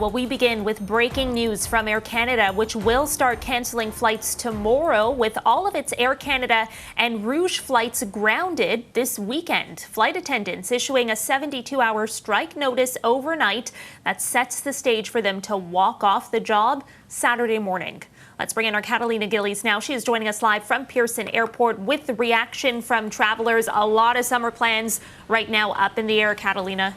Well, we begin with breaking news from Air Canada, which will start canceling flights tomorrow with all of its Air Canada and Rouge flights grounded this weekend. Flight attendants issuing a 72-hour strike notice overnight that sets the stage for them to walk off the job Saturday morning. Let's bring in our Catalina Gillies now. She is joining us live from Pearson Airport with the reaction from travelers. A lot of summer plans right now up in the air, Catalina.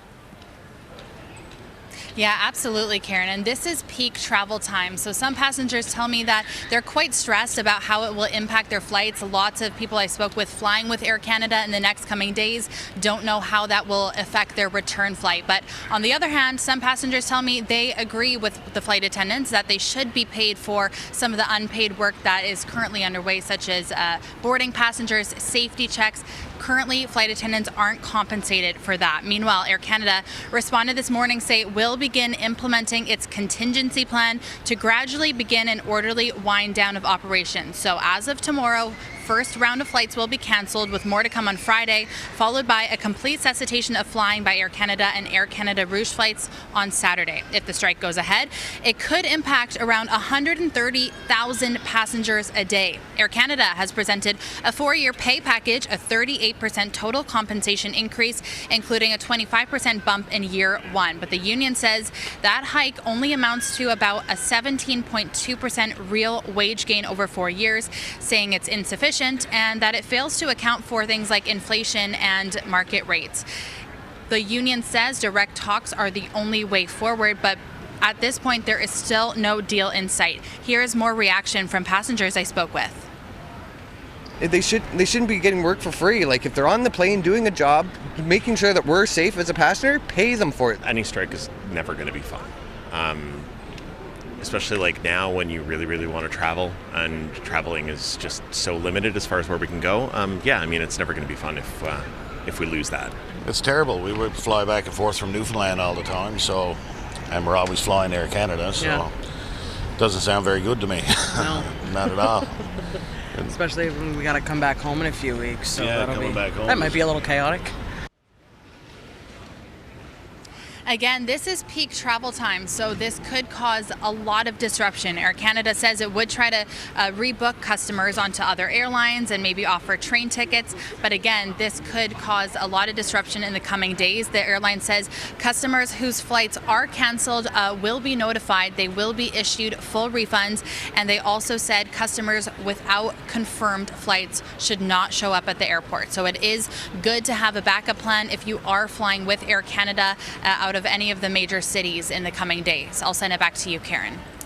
Yeah, absolutely, Karen. And this is peak travel time. So some passengers tell me that they're quite stressed about how it will impact their flights. Lots of people I spoke with flying with Air Canada in the next coming days don't know how that will affect their return flight. But on the other hand, some passengers tell me they agree with the flight attendants that they should be paid for some of the unpaid work that is currently underway, such as boarding passengers, safety checks. Currently, flight attendants aren't compensated for that. Meanwhile, Air Canada responded this morning, say it will begin implementing its contingency plan to gradually begin an orderly wind down of operations. So as of tomorrow, first round of flights will be canceled, with more to come on Friday, followed by a complete cessation of flying by Air Canada and Air Canada Rouge flights on Saturday. If the strike goes ahead, it could impact around 130,000 passengers a day. Air Canada has presented a 4-year pay package, a 38% total compensation increase, including a 25% bump in year one. But the union says that hike only amounts to about a 17.2% real wage gain over 4 years, saying it's insufficient and that it fails to account for things like inflation and market rates. The union says direct talks are the only way forward, but at this point there is still no deal in sight. Here is more reaction from passengers I spoke with. They shouldn't be getting work for free. Like, if they're on the plane doing a job, making sure that we're safe as a passenger, pay them for it. Any strike is never going to be fun. Especially like now when you really want to travel, and traveling is just so limited as far as where we can go. Yeah, I mean, it's never going to be fun if we lose that. It's terrible. We would fly back and forth from Newfoundland all the time, and we're always flying Air Canada, so it doesn't sound very good to me. No. Not at all. Especially when we got to come back home in a few weeks. So yeah, coming back home. That might be a little chaotic. Again, this is peak travel time, so this could cause a lot of disruption. Air Canada says it would try to rebook customers onto other airlines and maybe offer train tickets. But again, this could cause a lot of disruption in the coming days. The airline says customers whose flights are canceled will be notified. They will be issued full refunds. And they also said customers without confirmed flights should not show up at the airport. So it is good to have a backup plan if you are flying with Air Canada out of any of the major cities in the coming days. I'll send it back to you, Karen.